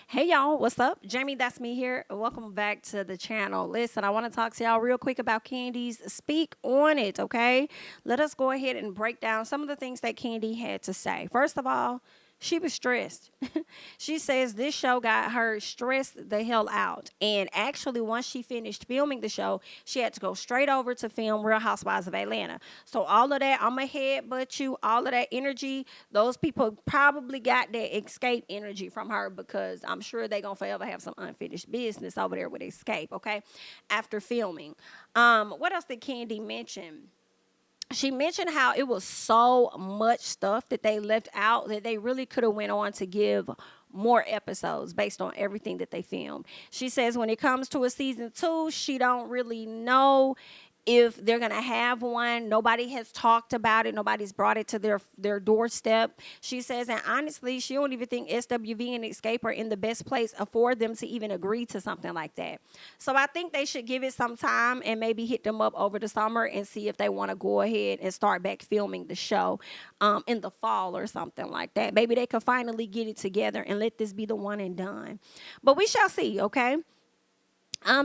Hey y'all, what's up? JamiThatsMe here. Welcome back to the channel. Listen, I want to talk to y'all real quick about Candi's Speak on It, okay? Let us go ahead and break down some of the things that Kandi had to say. First of all, she was stressed. She says this show got her stressed the hell out. And actually, once she finished filming the show, she had to go straight over to film Real Housewives of Atlanta. So all of that, I'm ahead but you, all of that energy, those people probably got that escape energy from her because I'm sure they're going to forever have some unfinished business over there with Xscape, okay, after filming. What else did Kandi mention? She mentioned how it was so much stuff that they left out that they really could have went on to give more episodes based on everything that they filmed. She says when it comes to a season 2, she don't really know if they're gonna have one. Nobody has talked about it. Nobody's brought it to their doorstep. She says, and honestly, she don't even think SWV and Xscape are in the best place for them to even agree to something like that. So I think they should give it some time and maybe hit them up over the summer and see if they want to go ahead and start back filming the show in the fall or something like that. Maybe they could finally get it together and let this be the one and done. But we shall see, okay?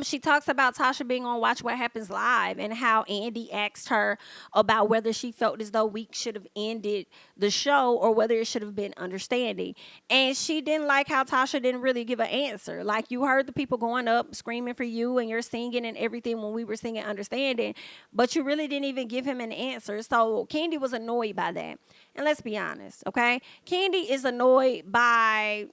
She talks about Tasha being on Watch What Happens Live and how Andy asked her about whether she felt as though we should have ended the show or whether it should have been understanding. And she didn't like how Tasha didn't really give an answer. Like, you heard the people going up screaming for you and you're singing and everything when we were singing Understanding, but you really didn't even give him an answer. So Kandi was annoyed by that. And let's be honest, okay? Kandi is annoyed by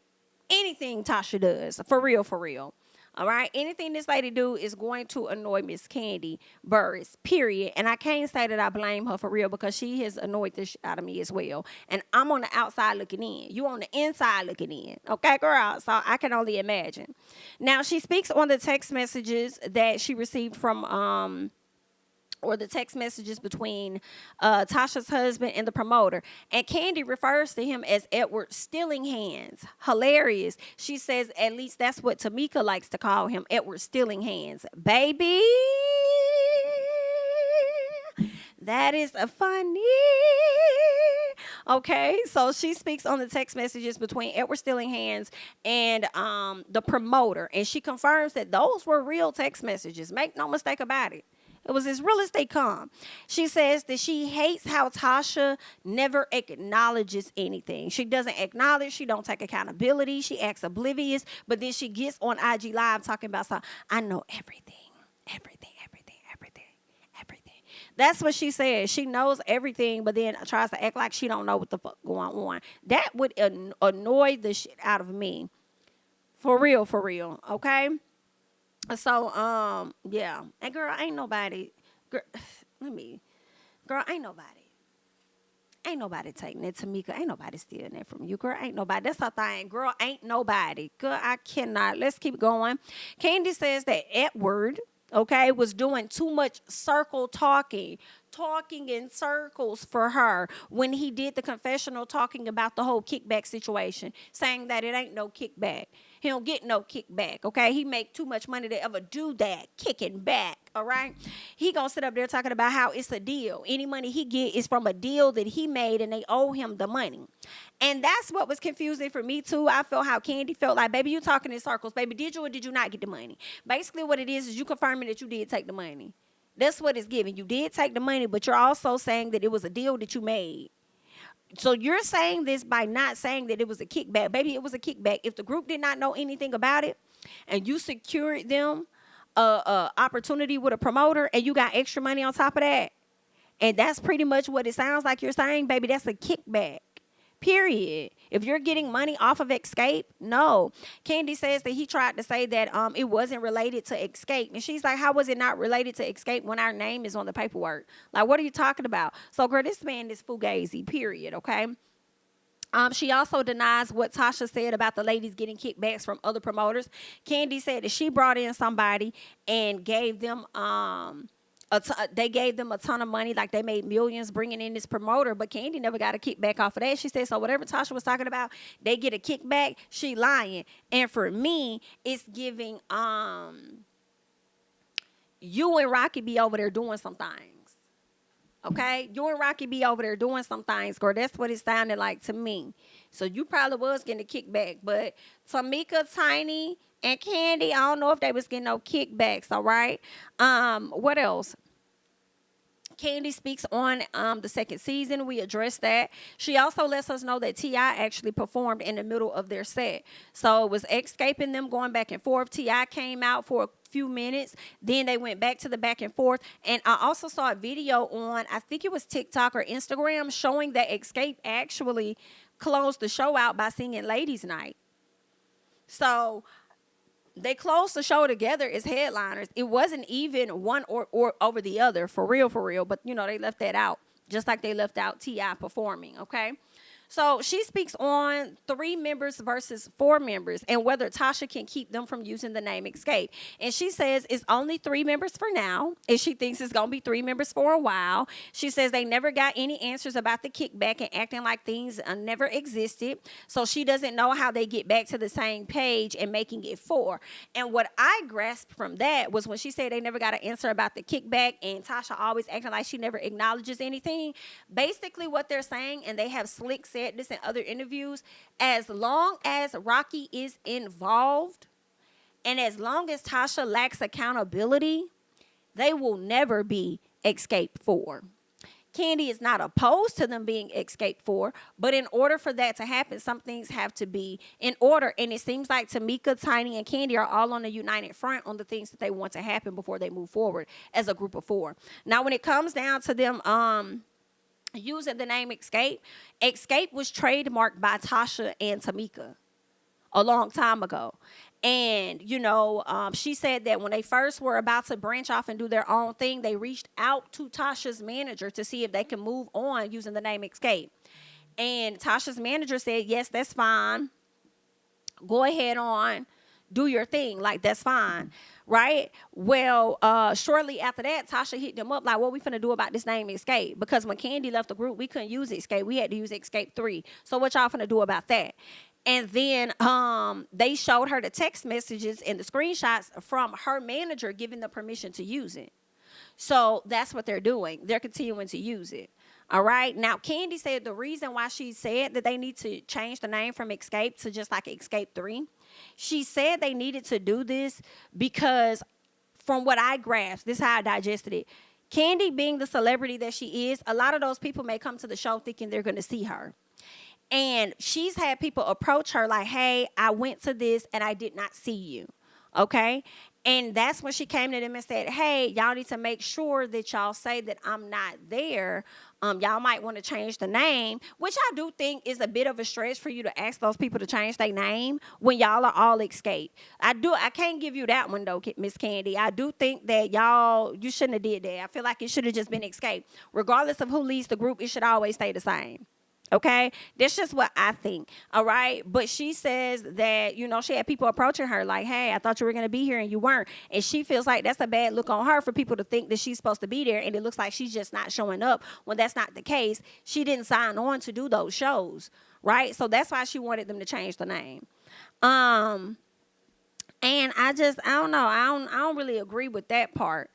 anything Tasha does. For real, for real. All right. Anything this lady do is going to annoy Miss Kandi Burruss, period. And I can't say that I blame her for real because she has annoyed the shit out of me as well. And I'm on the outside looking in. You on the inside looking in. Okay, girl? So I can only imagine. Now, she speaks on the text messages that she received from or the text messages between Tasha's husband and the promoter. And Kandi refers to him as Edward Stealing Hands. Hilarious. She says at least that's what Tamika likes to call him, Edward Stealing Hands. Baby, that is a funny. Okay, so she speaks on the text messages between Edward Stealing Hands and the promoter. And she confirms that those were real text messages. Make no mistake about it. It was as real as they come. She says that she hates how Tasha never acknowledges anything. She doesn't acknowledge. She don't take accountability. She acts oblivious. But then she gets on IG Live talking about something. I know everything, everything, everything, everything, everything. That's what she says. She knows everything, but then tries to act like she don't know what the fuck going on. That would annoy the shit out of me. For real, okay? So, yeah. And girl, ain't nobody, girl, ain't nobody. Ain't nobody taking that, Tamika. Ain't nobody stealing that from you, girl. Ain't nobody. That's her thing. Girl, ain't nobody. Girl, I cannot. Let's keep going. Kandi says that Edward, okay, was doing too much circle talking in circles for her when he did the confessional talking about the whole kickback situation, saying that it ain't no kickback. He don't get no kickback, okay? He make too much money to ever do that, kicking back, all right? He gonna sit up there talking about how it's a deal. Any money he get is from a deal that he made and they owe him the money. And that's what was confusing for me too. I felt how Kandi felt like, baby, you talking in circles. Baby, did you or did you not get the money? Basically what it is you confirming that you did take the money. That's what it's giving. You did take the money, but you're also saying that it was a deal that you made. So you're saying this by not saying that it was a kickback. Baby, it was a kickback. If the group did not know anything about it and you secured them a opportunity with a promoter and you got extra money on top of that, and that's pretty much what it sounds like you're saying, baby, that's a kickback. Period. If you're getting money off of Xscape, no. Kandi says that he tried to say that it wasn't related to Xscape. And she's like, how was it not related to Xscape when our name is on the paperwork? Like, what are you talking about? So, girl, this man is fugazi, period, okay? She also denies what Tasha said about the ladies getting kickbacks from other promoters. Kandi said that she brought in somebody and gave them they gave them a ton of money, like they made millions bringing in this promoter, but Kandi never got a kickback off of that. She said, so whatever Tasha was talking about, they get a kickback, she lying. And for me, it's giving you and Rocky be over there doing some things. Okay, you and Rocky be over there doing some things, girl. That's what it sounded like to me. So you probably was getting a kickback, but Tamika, Tiny, and Kandi, I don't know if they was getting no kickbacks. All right. What else? Kandi speaks on the second season. We addressed that. She also lets us know that T.I. actually performed in the middle of their set. So it was Xscape and them going back and forth. T.I. came out for a few minutes. Then they went back to the back and forth. And I also saw a video on, I think it was TikTok or Instagram, showing that Xscape actually closed the show out by singing Ladies Night. So they closed the show together as headliners. It wasn't even one or over the other, for real. But, they left that out, just like they left out T.I. performing, okay? So she speaks on 3 members versus 4 members and whether Tasha can keep them from using the name Xscape. And she says it's only 3 members for now, and she thinks it's going to be 3 members for a while. She says they never got any answers about the kickback and acting like things never existed. So she doesn't know how they get back to the same page and making it 4. And what I grasped from that was when she said they never got an answer about the kickback and Tasha always acting like she never acknowledges anything. Basically what they're saying, and they have slick said this in other interviews, as long as Rocky is involved and as long as Tasha lacks accountability, they will never be Xscape 4. Kandi is not opposed to them being Xscape 4, but in order for that to happen, some things have to be in order. And it seems like Tamika, Tiny, and Kandi are all on a united front on the things that they want to happen before they move forward as a group of 4. Now, when it comes down to them, using the name Xscape was trademarked by Tasha and Tamika a long time ago. And, she said that when they first were about to branch off and do their own thing, they reached out to Tasha's manager to see if they can move on using the name Xscape. And Tasha's manager said, yes, that's fine. Go ahead on. Do your thing. Like, that's fine. Right? Well, shortly after that, Tasha hit them up like, what we finna do about this name Xscape? Because when Kandi left the group, we couldn't use Xscape. We had to use Xscape 3. So what y'all finna do about that? And then they showed her the text messages and the screenshots from her manager giving the permission to use it. So that's what they're doing. They're continuing to use it. All right. Now, Kandi said the reason why she said that they need to change the name from Xscape to just like Xscape 3, she said they needed to do this because from what I grasped, this is how I digested it. Kandi being the celebrity that she is, a lot of those people may come to the show thinking they're going to see her. And she's had people approach her like, hey, I went to this and I did not see you. Okay. And that's when she came to them and said, hey, y'all need to make sure that y'all say that I'm not there. Y'all might want to change the name, which I do think is a bit of a stretch for you to ask those people to change their name when y'all are all Xscape. I can't give you that one though, Miss Kandi. I do think that you shouldn't have did that. I feel like it should have just been Xscape. Regardless of who leads the group, it should always stay the same. Okay, that's just what I think. All right, but she says that she had people approaching her like, hey, I thought you were going to be here and you weren't, and she feels like that's a bad look on her for people to think that she's supposed to be there, and it looks like she's just not showing up when that's not the case. She didn't sign on to do those shows, right? So that's why she wanted them to change the name. And I don't know, I don't really agree with that part.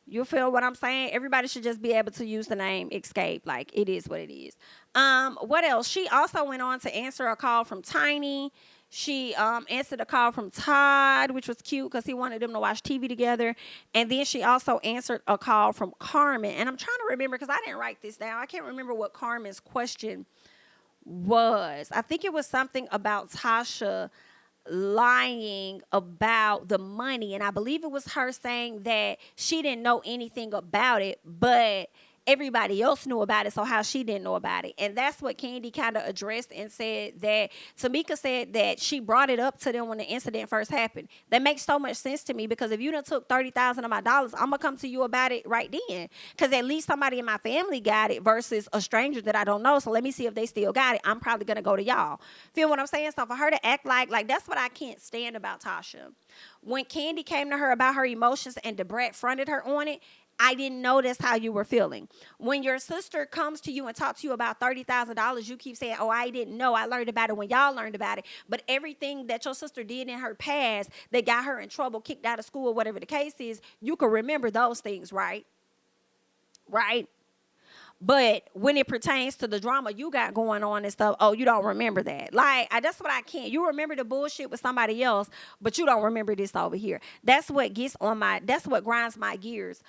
You feel what I'm saying? Everybody should just be able to use the name Xscape. Like, it is what it is. What else? She also went on to answer a call from Tiny. She answered a call from Todd, which was cute because he wanted them to watch TV together. And then she also answered a call from Carmen. And I'm trying to remember because I didn't write this down. I can't remember what Carmen's question was. I think it was something about Tasha lying about the money, and I believe it was her saying that she didn't know anything about it, but everybody else knew about it, so how she didn't know about it. And that's what Kandi kind of addressed and said that Tamika said that she brought it up to them when the incident first happened. That makes so much sense to me because if you done took $30,000 of my dollars, I'm gonna come to you about it right then, because at least somebody in my family got it versus a stranger that I don't know. So let me see if they still got it. I'm probably gonna go to y'all. Feel what I'm saying? So for her to act like that's what I can't stand about Tasha. When Kandi came to her about her emotions and Debrat fronted her on it, I didn't know that's how you were feeling. When your sister comes to you and talks to you about $30,000, you keep saying, oh, I didn't know. I learned about it when y'all learned about it. But everything that your sister did in her past that got her in trouble, kicked out of school, or whatever the case is, you can remember those things, right? Right? But when it pertains to the drama you got going on and stuff, oh, you don't remember that. Like, that's what I can't. You remember the bullshit with somebody else, but you don't remember this over here. That's what that's what grinds my gears.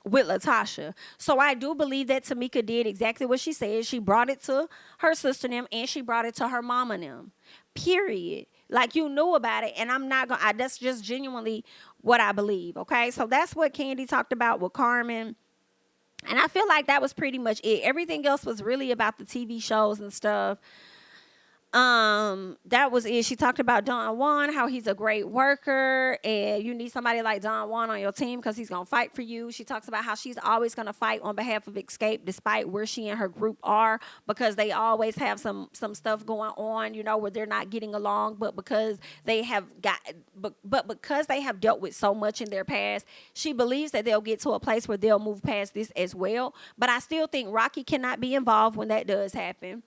With LaTosha. So I do believe that Tamika did exactly what she said. She brought it to her sister and them, and she brought it to her mom and them. Period. Like, you knew about it, and I'm not gonna. That's just genuinely what I believe. Okay, so that's what Kandi talked about with Carmen, and I feel like that was pretty much it. Everything else was really about the TV shows and stuff. That was it. She talked about Don Juan, how he's a great worker, and you need somebody like Don Juan on your team because he's gonna fight for you. She talks about how she's always gonna fight on behalf of Xscape, despite where she and her group are, because they always have some stuff going on, where they're not getting along. But because they have because they have dealt with so much in their past, she believes that they'll get to a place where they'll move past this as well. But I still think Rocky cannot be involved when that does happen.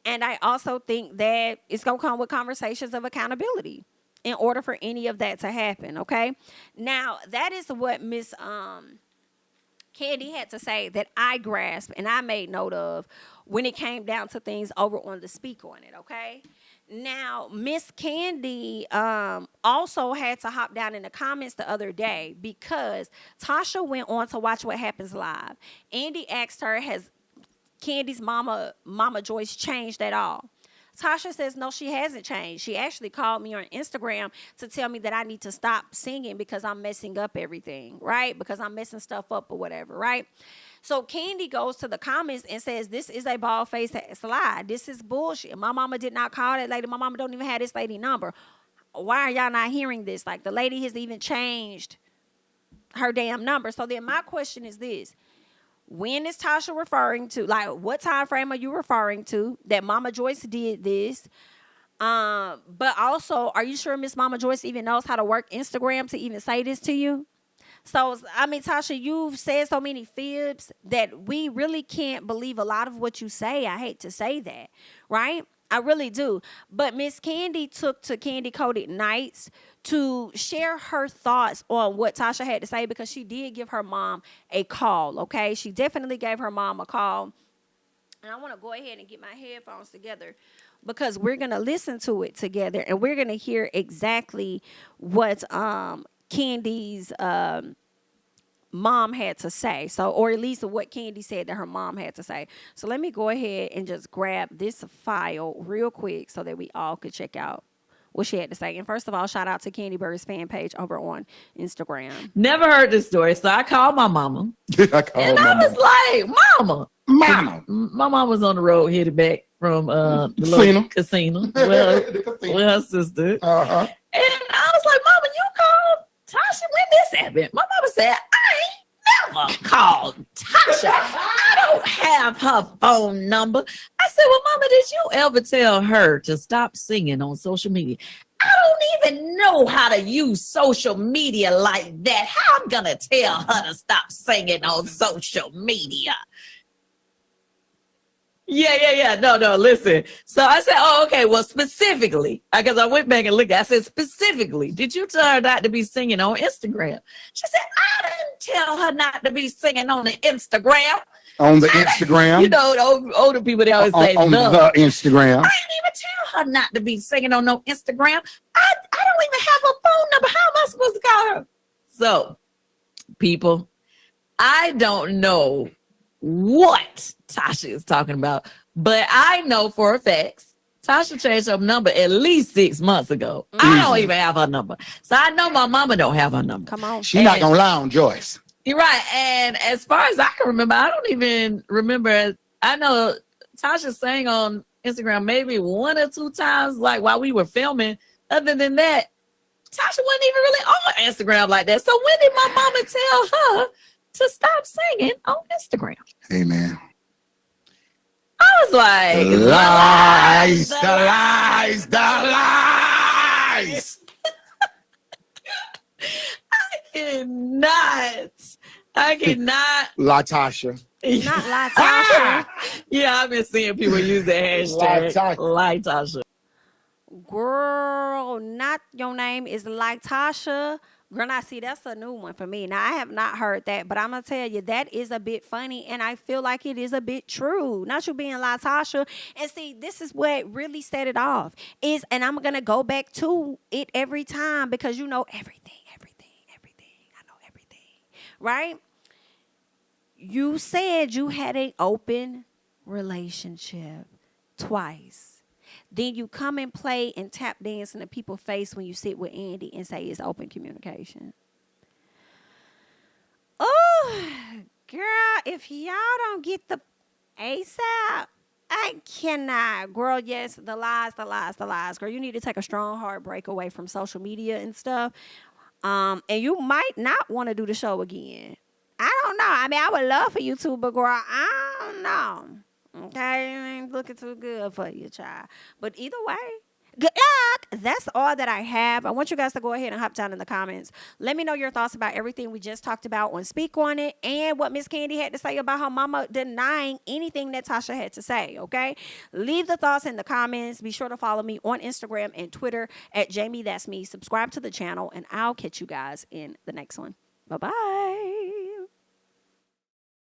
And I also think that it's going to come with conversations of accountability in order for any of that to happen, okay? Now, that is what Miss Kandi had to say that I grasped and I made note of when it came down to things over on the Speak on It, okay? Now, Miss Kandi also had to hop down in the comments the other day because Tasha went on to Watch What Happens Live. Andy asked her, has Candy's mama Joyce changed at all? Tasha says, no, she hasn't changed. She actually called me on Instagram to tell me that I need to stop singing because I'm messing up everything, right? Because I'm messing stuff up or whatever, right? So Kandi goes to the comments and says, this is a bald-faced lie. This is bullshit. My mama did not call that lady. My mama don't even have this lady number. Why are y'all not hearing this? Like, the lady has even changed her damn number. So then my question is this. When is Tasha referring to? Like, what time frame are you referring to that Mama Joyce did this? But also, are you sure Miss Mama Joyce even knows how to work Instagram to even say this to you? So, I mean, Tasha, you've said so many fibs that we really can't believe a lot of what you say. I hate to say that, right? I really do. But Miss Kandi took to Candy Coated Nights to share her thoughts on what Tasha had to say because she did give her mom a call, okay? She definitely gave her mom a call. And I want to go ahead and get my headphones together because we're going to listen to it together and we're going to hear exactly what Candy's mom had to say. So, or at least what Kandi said that her mom had to say. So let me go ahead and just grab this file real quick so that we all could check out what she had to say. And first of all, shout out to Kandi Burruss fan page over on Instagram. Never heard this story, so I called my mama. I was like, Mama. My mom was on the road headed back from the little casino with her sister. Uh-huh. And I was like, Mama, you called Tasha when this happened? My mama said, I ain't never called Tasha. I don't have her phone number. I said, well, Mama, did you ever tell her to stop singing on social media? I don't even know how to use social media like that. How I'm gonna tell her to stop singing on social media? Yeah. No, listen. So I said, oh, okay, well, specifically, because I went back and looked, I said, specifically, did you tell her not to be singing on Instagram? She said, I didn't tell her not to be singing on the Instagram. On the Instagram? You know, the older people, they always say, on the Instagram. I didn't even tell her not to be singing on no Instagram. I don't even have her phone number. How am I supposed to call her? So, people, I don't know what Tasha is talking about, but I know for a fact Tasha changed her number at least 6 months ago. I don't even have her number, so I know my mama don't have her number. Come on, she's not gonna lie on Joyce. You're right, and as far as I can remember, I don't even remember. I know Tasha sang on Instagram maybe 1 or 2 times, like while we were filming. Other than that, Tasha wasn't even really on Instagram like that. So when did my mama tell her to stop singing on Instagram? Amen. I was like, the lies. I cannot. LaTocha. Not LaTocha. Yeah, I've been seeing people use the hashtag LaTocha. Girl, not your name is LaTocha, Girl, now see, that's a new one for me. Now, I have not heard that, but I'm going to tell you, that is a bit funny, and I feel like it is a bit true. Not you being LaTocha. And see, this is what really set it off. And I'm going to go back to it every time because you know everything. I know everything, right? You said you had an open relationship twice. Then you come and play and tap dance in the people's face when you sit with Andy and say it's open communication. Oh, girl, if y'all don't get the ASAP, I cannot. Girl, yes, the lies. Girl, you need to take a strong, hard break away from social media and stuff. And you might not want to do the show again. I don't know. I mean, I would love for you to, but girl, I don't know. Okay, it ain't looking too good for you, child. But either way, good luck. That's all that I have. I want you guys to go ahead and hop down in the comments. Let me know your thoughts about everything we just talked about on Speak On It and what Miss Kandi had to say about her mama denying anything that Tasha had to say, okay? Leave the thoughts in the comments. Be sure to follow me on Instagram and Twitter at JamiThatsMe. Subscribe to the channel, and I'll catch you guys in the next one. Bye-bye.